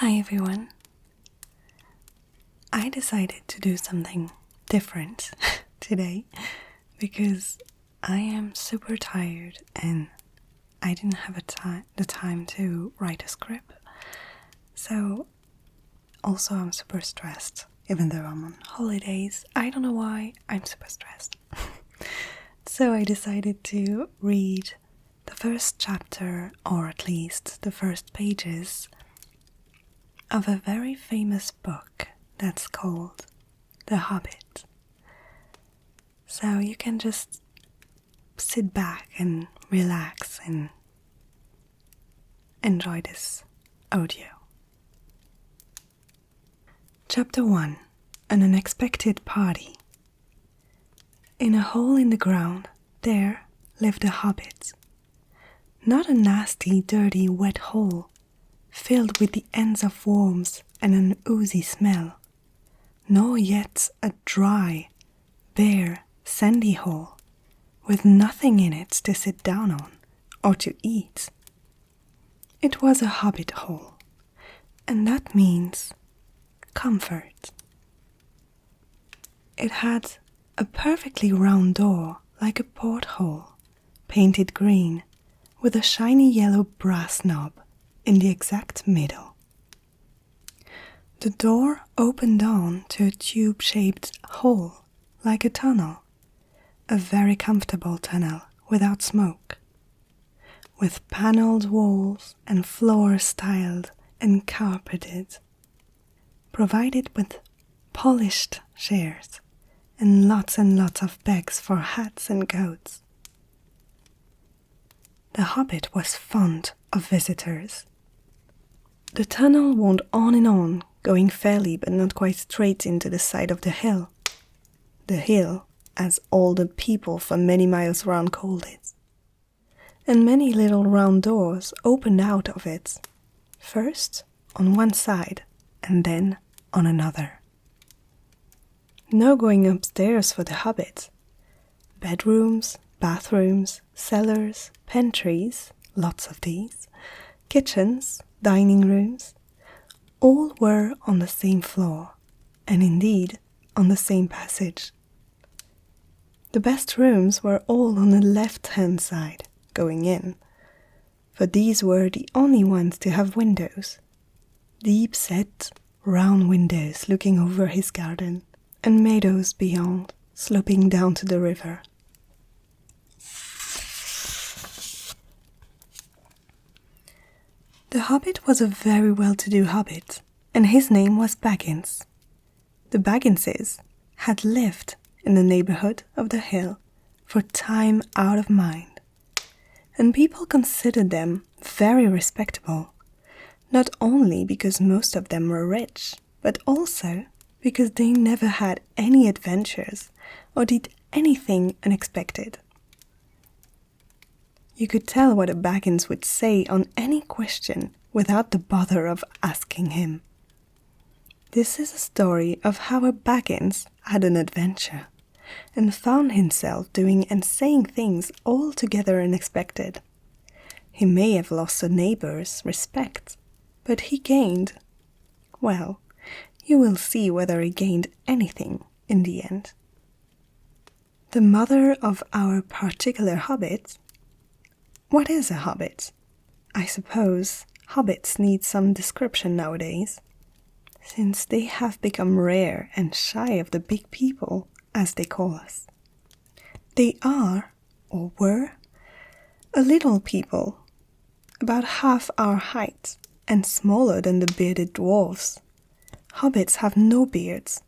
Hi everyone. I decided to do something different today because I am super tired and I didn't have the time to write a script. So also I'm super stressed even though I'm on holidays. I don't know why I'm super stressed. So I decided to read the first chapter, or at least the first pages, of a very famous book that's called The Hobbit. So you can just sit back and relax and enjoy this audio. Chapter 1. An Unexpected Party. In a hole in the ground, there lived a hobbit. Not a nasty, dirty, wet hole, filled with the ends of worms and an oozy smell, nor yet a dry, bare, sandy hole, with nothing in it to sit down on or to eat. It was a hobbit hole, and that means comfort. It had a perfectly round door like a porthole, painted green, with a shiny yellow brass knob in the exact middle. The door opened on to a tube-shaped hole, like a tunnel, a very comfortable tunnel without smoke, with panelled walls and floors tiled and carpeted, provided with polished chairs and lots of bags for hats and coats. The hobbit was fond of visitors. The tunnel wound on, going fairly but not quite straight into the side of the hill. The hill, as all the people for many miles round called it. And many little round doors opened out of it, first on one side and then on another. No going upstairs for the hobbit. Bedrooms, bathrooms, cellars, pantries, lots of these, kitchens, dining rooms, all were on the same floor, and indeed on the same passage. The best rooms were all on the left-hand side, going in, for these were the only ones to have windows, deep-set, round windows looking over his garden, and meadows beyond, sloping down to the river. The hobbit was a very well-to-do hobbit, and his name was Baggins. The Bagginses had lived in the neighborhood of the hill for time out of mind, and people considered them very respectable, not only because most of them were rich, but also because they never had any adventures or did anything unexpected. You could tell what a Baggins would say on any question without the bother of asking him. This is a story of how a Baggins had an adventure and found himself doing and saying things altogether unexpected. He may have lost a neighbor's respect, but he gained, well, you will see whether he gained anything in the end. The mother of our particular hobbit. What is a hobbit? I suppose hobbits need some description nowadays, since they have become rare and shy of the big people, as they call us. They are, or were, a little people, about half our height, and smaller than the bearded dwarfs. Hobbits have no beards.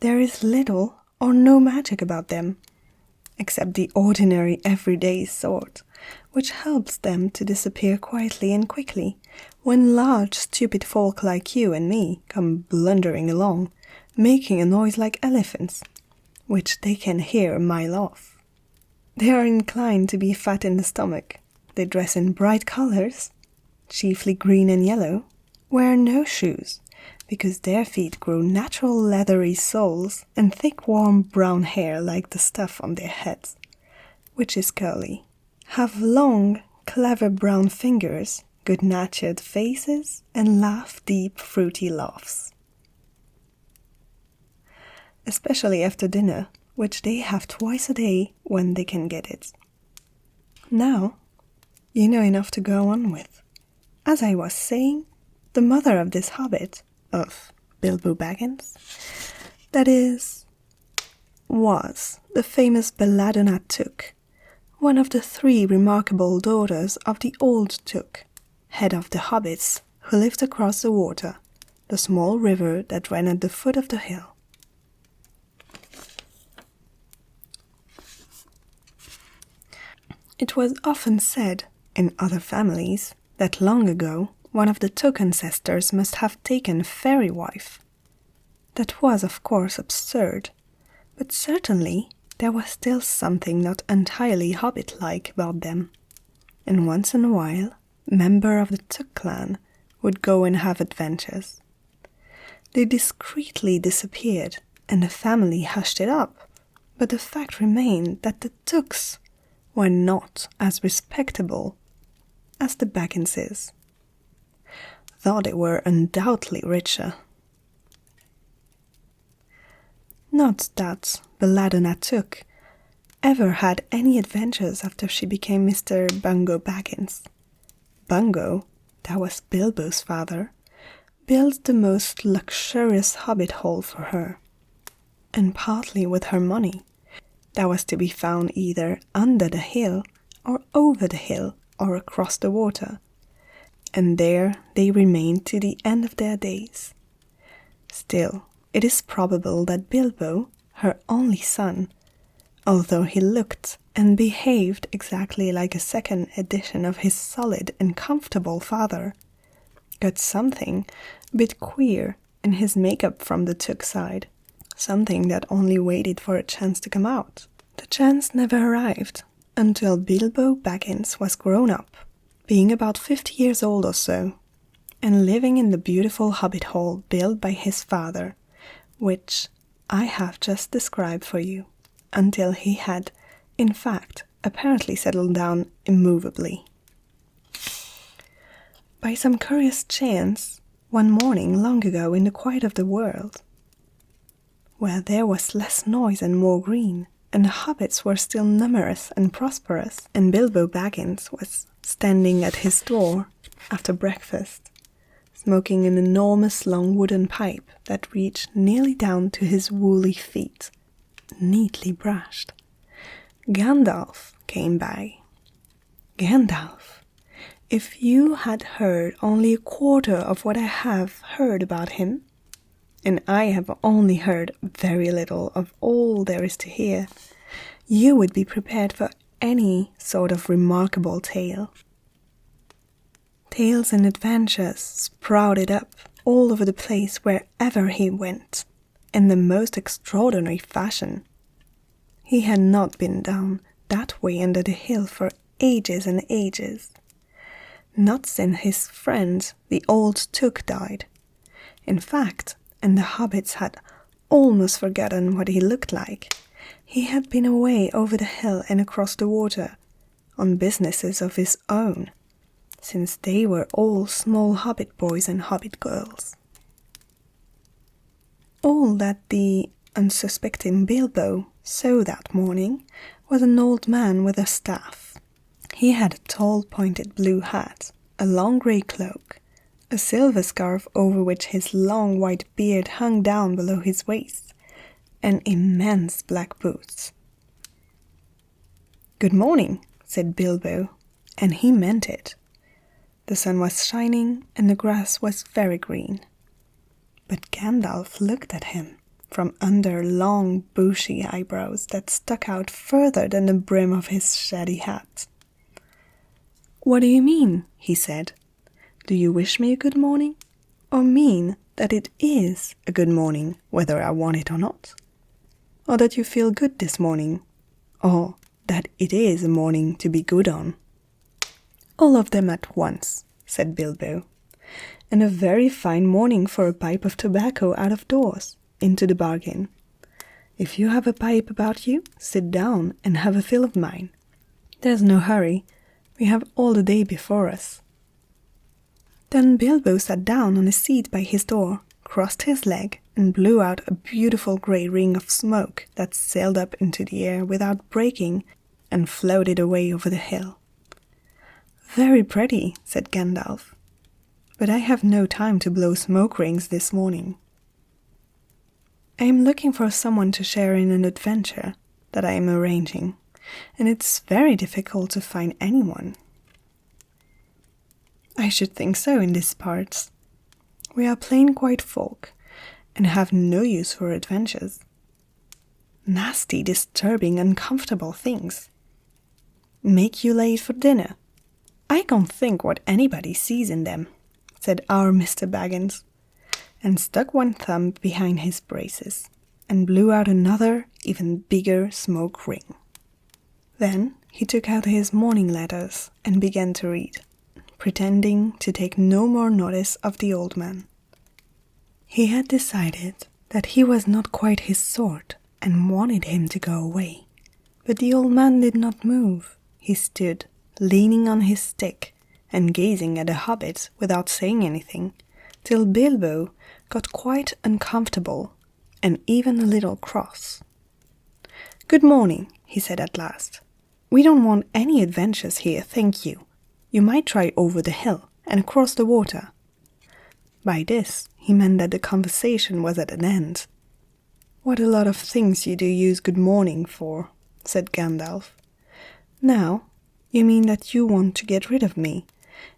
There is little or no magic about them, except the ordinary everyday sort, which helps them to disappear quietly and quickly when large stupid folk like you and me come blundering along, making a noise like elephants, which they can hear a mile off. They are inclined to be fat in the stomach. They dress in bright colors, chiefly green and yellow, wear no shoes, because their feet grow natural leathery soles and thick warm brown hair like the stuff on their heads, which is curly, have long, clever brown fingers good-natured faces and laugh deep, fruity laughs. Especially after dinner, which they have twice a day when they can get it. Now, you know enough to go on with. As I was saying, the mother of this hobbit, of Bilbo Baggins, was the famous Belladonna Took, one of the 3 remarkable daughters of the old Took, head of the hobbits who lived across the water, the small river that ran at the foot of the hill. It was often said, in other families, that long ago one of the Took ancestors must have taken a fairy wife. That was, of course, absurd, but certainly there was still something not entirely hobbit-like about them, and once in a while, a member of the Took clan would go and have adventures. They discreetly disappeared, and the family hushed it up, but the fact remained that the Tooks were not as respectable as the Bagginses, though they were undoubtedly richer. Not that Belladonna Took ever had any adventures after she became Mr. Bungo Baggins. Bungo, that was Bilbo's father, built the most luxurious hobbit hole for her, and partly with her money, that was to be found either under the hill or over the hill or across the water, and there they remained to the end of their days. Still, it is probable that Bilbo, her only son, although he looked and behaved exactly like a second edition of his solid and comfortable father, got something a bit queer in his makeup from the Took side, something that only waited for a chance to come out. The chance never arrived until Bilbo Baggins was grown up, being about 50 years old or so, and living in the beautiful hobbit hole built by his father, which I have just described for you, until he had, in fact, apparently settled down immovably. By some curious chance, one morning long ago in the quiet of the world, where there was less noise and more green, and the hobbits were still numerous and prosperous, and Bilbo Baggins was standing at his door after breakfast, smoking an enormous long wooden pipe that reached nearly down to his woolly feet, neatly brushed, Gandalf came by. Gandalf, if you had heard only a quarter of what I have heard about him, and I have only heard very little of all there is to hear, you would be prepared for any sort of remarkable tale. Tales and adventures sprouted up all over the place wherever he went, in the most extraordinary fashion. He had not been down that way under the hill for ages and ages, not since his friend the old Took died. In fact, and the hobbits had almost forgotten what he looked like, he had been away over the hill and across the water, on businesses of his own, since they were all small hobbit boys and hobbit girls. All that the unsuspecting Bilbo saw that morning was an old man with a staff. He had a tall pointed blue hat, a long grey cloak, a silver scarf over which his long white beard hung down below his waist, and immense black boots. "Good morning," said Bilbo, and he meant it. The sun was shining and the grass was very green. But Gandalf looked at him from under long bushy eyebrows that stuck out further than the brim of his shabby hat. "What do you mean?" he said. "Do you wish me a good morning? Or mean that it is a good morning whether I want it or not? Or that you feel good this morning? Or that it is a morning to be good on?" "All of them at once," said Bilbo, "and a very fine morning for a pipe of tobacco out of doors, into the bargain. If you have a pipe about you, sit down and have a fill of mine. There's no hurry, we have all the day before us." Then Bilbo sat down on a seat by his door, crossed his leg, and blew out a beautiful grey ring of smoke that sailed up into the air without breaking and floated away over the hill. "Very pretty," said Gandalf, "but I have no time to blow smoke rings this morning. I am looking for someone to share in an adventure that I am arranging, and it's very difficult to find anyone." "I should think so in these parts. We are plain white folk, and have no use for adventures. Nasty, disturbing, uncomfortable things. Make you late for dinner. I can't think what anybody sees in them," said our Mr. Baggins, and stuck one thumb behind his braces, and blew out another, even bigger smoke ring. Then he took out his morning letters and began to read, pretending to take no more notice of the old man. He had decided that he was not quite his sort and wanted him to go away, but the old man did not move. He stood, leaning on his stick and gazing at the Hobbit without saying anything, till Bilbo got quite uncomfortable and even a little cross. "Good morning," he said at last. "We don't want any adventures here, thank you. You might try over the hill and across the water." By this he meant that the conversation was at an end. "What a lot of things you do use good morning for," said Gandalf. "Now, you mean that you want to get rid of me,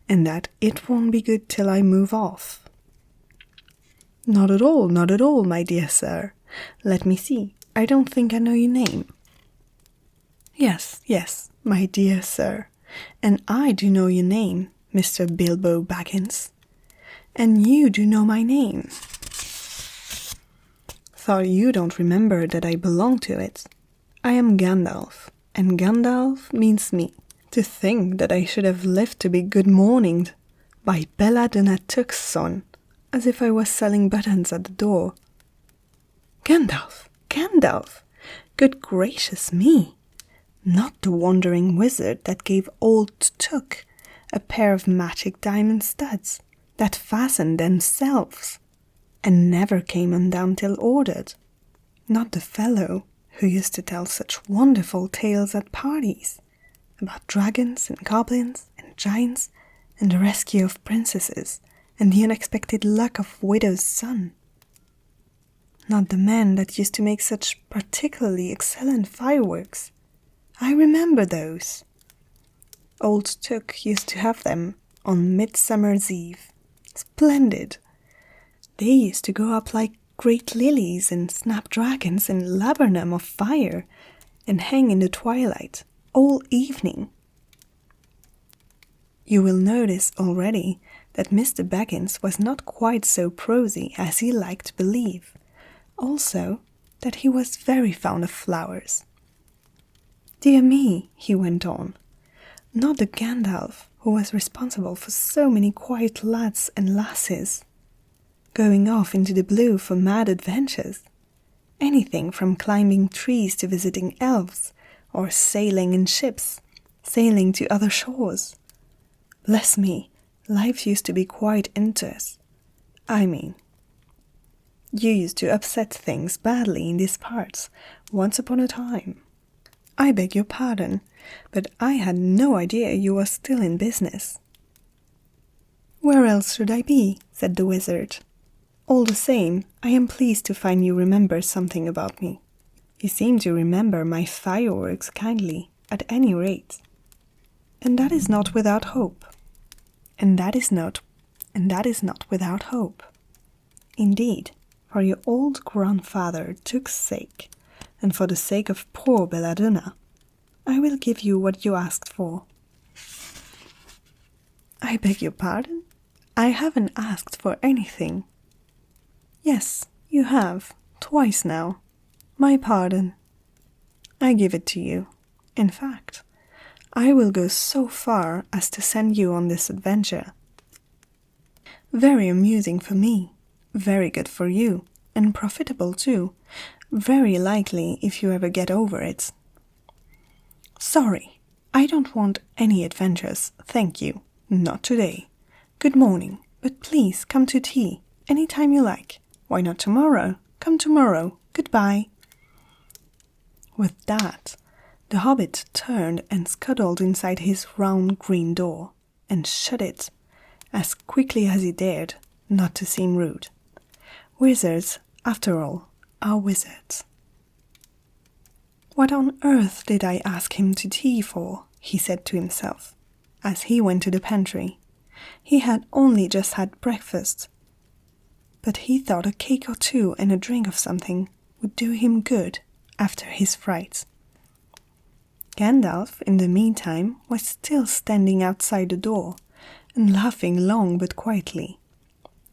and that it won't be good till I move off." Not at all, my dear sir. Let me see, I don't think I know your name." Yes, my dear sir, and I do know your name, Mr. Bilbo Baggins. And you do know my name. Thought you don't remember that I belong to it. I am Gandalf, and Gandalf means me. To think that I should have lived to be good-morninged by Belladonna Tuck's son, as if I was selling buttons at the door. Gandalf! Good gracious me! Not the wandering wizard that gave old Tuck a pair of magic diamond studs that fastened themselves and never came undone till ordered. Not the fellow who used to tell such wonderful tales at parties about dragons and goblins and giants and the rescue of princesses and the unexpected luck of widow's son. Not the man that used to make such particularly excellent fireworks. I remember those. Old Tuck used to have them on Midsummer's Eve. Splendid. They used to go up like great lilies and snapdragons and laburnum of fire and hang in the twilight all evening. You will notice already that Mr. Baggins was not quite so prosy as he liked to believe. Also, that he was very fond of flowers. Dear me, he went on, not the Gandalf who was responsible for so many quiet lads and lasses, going off into the blue for mad adventures, anything from climbing trees to visiting elves, or sailing in ships, sailing to other shores. Bless me, life used to be quite intense. I mean, you used to upset things badly in these parts, once upon a time. I beg your pardon, but I had no idea you were still in business." "Where else should I be?" said the wizard. "All the same, I am pleased to find you remember something about me. You seem to remember my fireworks kindly, at any rate. And that is not without hope. And that is not without hope. Indeed, for your old grandfather Tuck's sake, and for the sake of poor Belladonna, I will give you what you asked for." "I beg your pardon? I haven't asked for anything." "Yes, you have, twice now. My pardon. I give it to you. In fact, I will go so far as to send you on this adventure. Very amusing for me, very good for you, and profitable too, very likely if you ever get over it." "Sorry, I don't want any adventures, thank you, not today. Good morning, but please come to tea, any time you like. Why not tomorrow? Come tomorrow. Goodbye. With that, the Hobbit turned and scuttled inside his round green door, and shut it, as quickly as he dared, not to seem rude. Wizards, after all, are wizards. What on earth did I ask him to tea for? He said to himself, as he went to the pantry. He had only just had breakfast, but he thought a cake or two and a drink of something would do him good after his fright. Gandalf, in the meantime, was still standing outside the door and laughing long but quietly.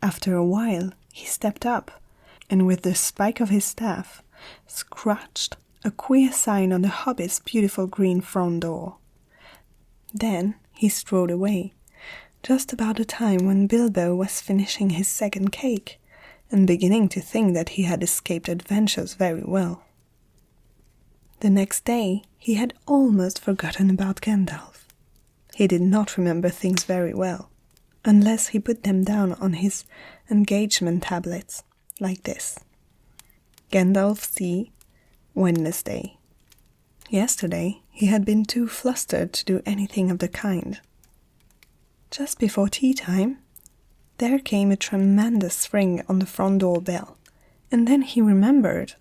After a while, he stepped up and with the spike of his staff scratched a queer sign on the Hobbit's beautiful green front door. Then he strode away, just about the time when Bilbo was finishing his second cake and beginning to think that he had escaped adventures very well. The next day he had almost forgotten about Gandalf. He did not remember things very well, unless he put them down on his engagement tablets, like this. Gandalf C. Wednesday. Yesterday he had been too flustered to do anything of the kind. Just before tea time, there came a tremendous ring on the front door bell, and then he remembered.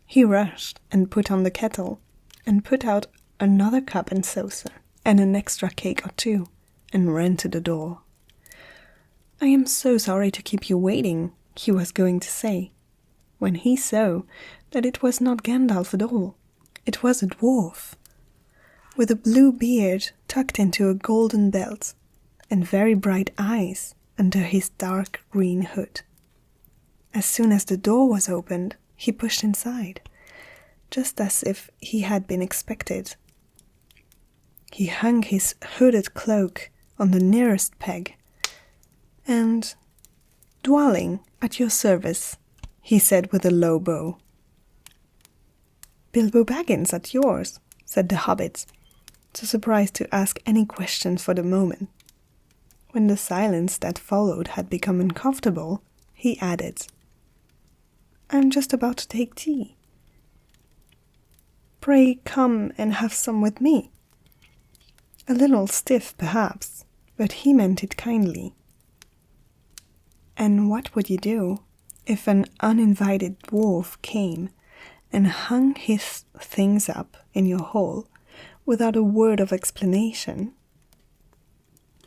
He rushed and put on the kettle, and put out another cup and saucer, and an extra cake or two, and ran to the door. "I am so sorry to keep you waiting," he was going to say, when he saw that it was not Gandalf at all. It was a dwarf, with a blue beard tucked into a golden belt, and very bright eyes under his dark green hood. As soon as the door was opened, he pushed inside, just as if he had been expected. He hung his hooded cloak on the nearest peg, and, "Dwelling at your service," he said with a low bow. "Bilbo Baggins at yours," said the Hobbit, too surprised to ask any questions for the moment. When the silence that followed had become uncomfortable, he added, "I'm just about to take tea. Pray come and have some with me." A little stiff, perhaps, but he meant it kindly. And what would you do if an uninvited dwarf came and hung his things up in your hall without a word of explanation?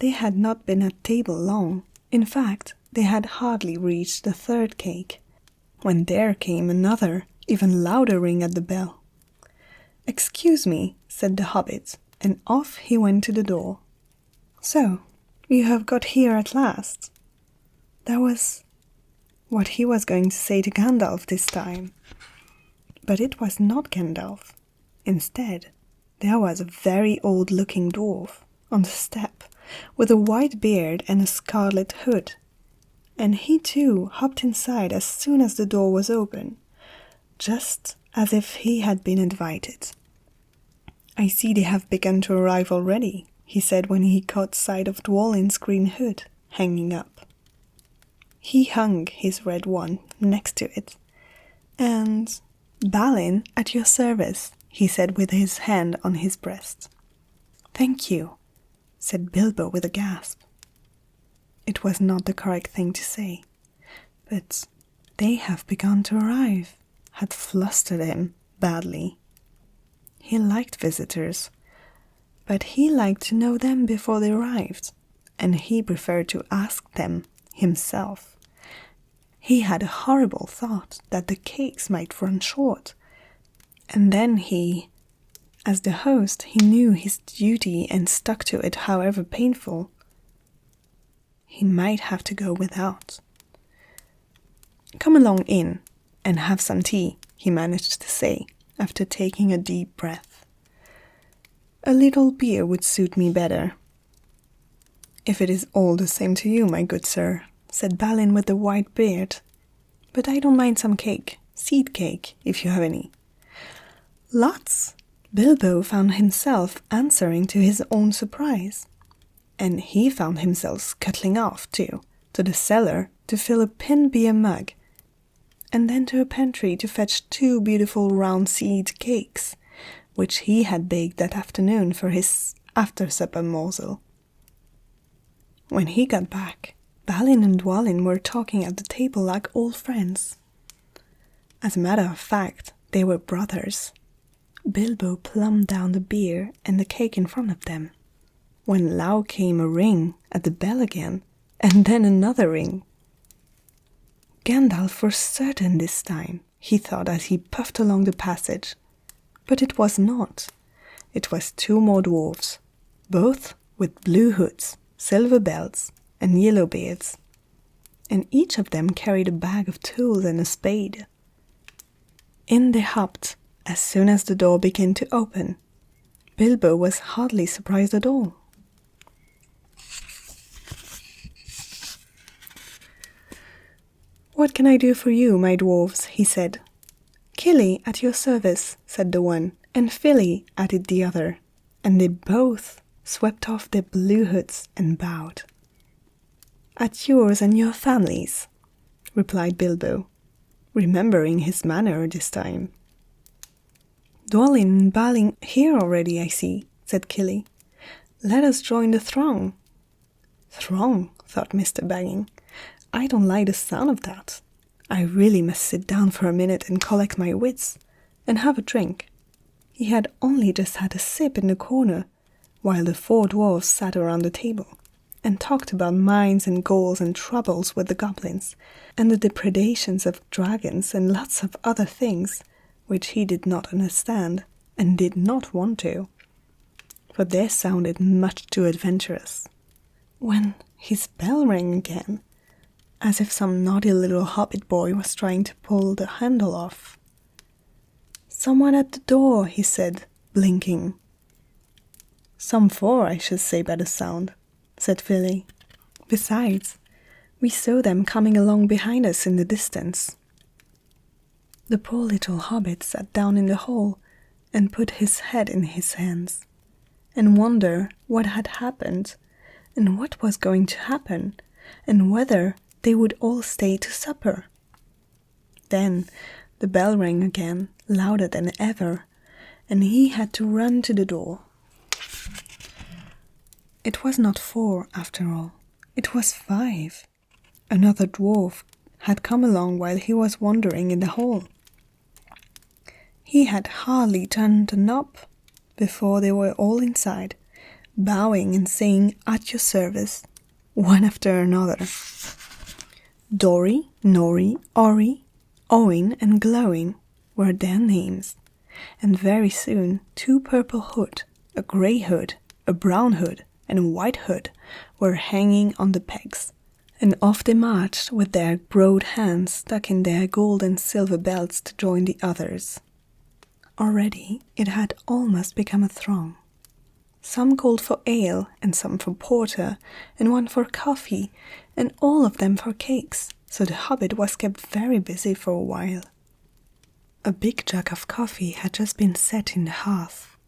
They had not been at table long. In fact, they had hardly reached the third cake, when there came another, even louder ring at the bell. "Excuse me," said the Hobbit, and off he went to the door. "So, you have got here at last." That was what he was going to say to Gandalf this time. But it was not Gandalf. Instead, there was a very old-looking dwarf on the step, with a white beard and a scarlet hood, and he too hopped inside as soon as the door was open, just as if he had been invited. "I see they have begun to arrive already," he said when he caught sight of Dwalin's green hood hanging up. He hung his red one next to it, and "Balin at your service," he said with his hand on his breast. "Thank you," said Bilbo with a gasp. It was not the correct thing to say, but "they have begun to arrive" had flustered him badly. He liked visitors, but he liked to know them before they arrived, and he preferred to ask them himself. He had a horrible thought that the cakes might run short, and then he, as the host, he knew his duty and stuck to it however painful. He might have to go without. "Come along in and have some tea," he managed to say, after taking a deep breath. "A little beer would suit me better." "If it is all the same to you, my good sir," said Balin with the white beard. "But I don't mind some cake, seed cake, if you have any." "Lots," Bilbo found himself answering to his own surprise. And he found himself scuttling off, too, to the cellar to fill a pin beer mug, and then to a pantry to fetch 2 beautiful round seed cakes, which he had baked that afternoon for his after-supper morsel. When he got back, Balin and Dwalin were talking at the table like old friends. As a matter of fact, they were brothers. Bilbo plumbed down the beer and the cake in front of them, when low came a ring at the bell again, and then another ring. Gandalf for certain this time, he thought as he puffed along the passage. But it was not. It was 2 more dwarfs, both with blue hoods, silver belts, and yellow beards, and each of them carried a bag of tools and a spade. In they hopped as soon as the door began to open. Bilbo was hardly surprised at all. "What can I do for you, my dwarfs?" he said. "Killy at your service," said the one, and Filly added the other, and they both swept off their blue hoods and bowed. "At yours and your families," replied Bilbo, remembering his manner this time. "Dwalin and Balin here already, I see," said Killy. "Let us join the throng." "Throng," thought Mr. Bagging. "I don't like the sound of that. I really must sit down for a minute and collect my wits, and have a drink." He had only just had a sip in the corner, while the 4 dwarfs sat around the table, and talked about mines and goals and troubles with the goblins, and the depredations of dragons and lots of other things, which he did not understand, and did not want to, for they sounded much too adventurous. When his bell rang again, as if some naughty little hobbit boy was trying to pull the handle off. "Someone at the door," he said, blinking. "Some 4, I should say by the sound," said Filly. "Besides, we saw them coming along behind us in the distance." The poor little hobbit sat down in the hall and put his head in his hands, and wondered what had happened, and what was going to happen, and whether they would all stay to supper. Then the bell rang again, louder than ever, and he had to run to the door. It was not 4 after all, it was 5. Another dwarf had come along while he was wandering in the hall. He had hardly turned the knob before they were all inside, bowing and saying "at your service," one after another. Dori, Nori, Ori, Owen, and Glowing were their names, and very soon 2 purple hood, a grey hood, a brown hood, and a white hood were hanging on the pegs, and off they marched with their broad hands stuck in their gold and silver belts to join the others. Already it had almost become a throng. Some called for ale, and some for porter, and one for coffee, and all of them for cakes, so the hobbit was kept very busy for a while. A big jug of coffee had just been set in the hearth.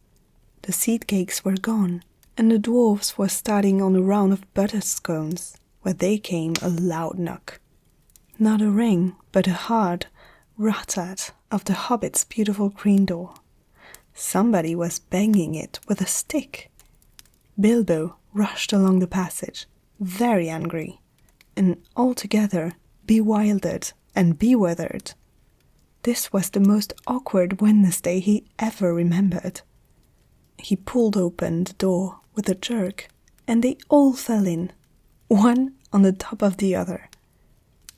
The seed cakes were gone, and the dwarfs were starting on a round of butter scones, where they came a loud knock. Not a ring, but a hard rat-tat of the hobbit's beautiful green door. Somebody was banging it with a stick. Bilbo rushed along the passage, very angry, and altogether bewildered and beweathered. This was the most awkward Wednesday he ever remembered. He pulled open the door with a jerk, and they all fell in, one on the top of the other.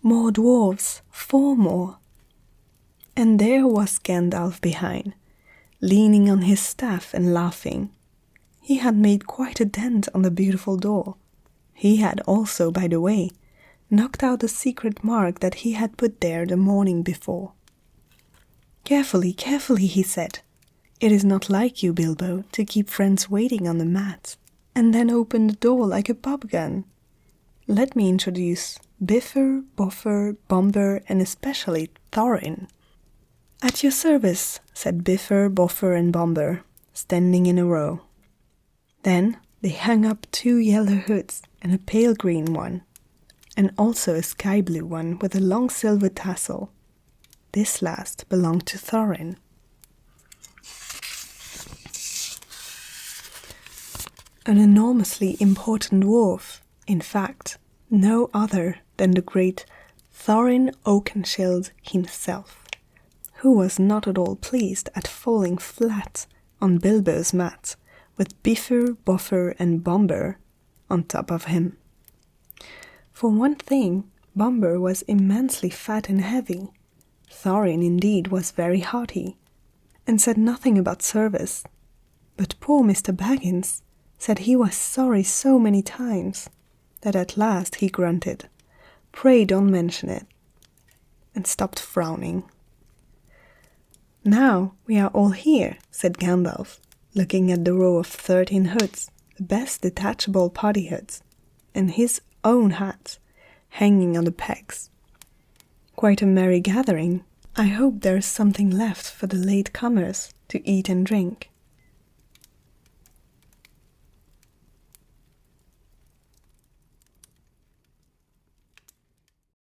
More dwarfs, 4 more. And there was Gandalf behind, leaning on his staff and laughing. He had made quite a dent on the beautiful door. He had also, by the way, knocked out the secret mark that he had put there the morning before. "Carefully, carefully," he said. "It is not like you, Bilbo, to keep friends waiting on the mat, and then open the door like a popgun. Let me introduce Bifur, Boffer, Bomber, and especially Thorin." "At your service," said Bifur, Boffer, and Bomber, standing in a row. Then they hung up 2 yellow hoods and a pale green one, and also a sky blue one with a long silver tassel. This last belonged to Thorin. An enormously important dwarf, in fact, no other than the great Thorin Oakenshield himself, who was not at all pleased at falling flat on Bilbo's mat, with Bifur, Bofur and Bombur on top of him. For one thing, Bombur was immensely fat and heavy. Thorin indeed was very hearty, and said nothing about service, but poor Mr. Baggins said he was sorry so many times that at last he grunted, "Pray don't mention it," and stopped frowning. "Now we are all here," said Gandalf, looking at the row of 13 hoods, the best detachable party hoods, and his own hat hanging on the pegs. "Quite a merry gathering. I hope there is something left for the late comers to eat and drink."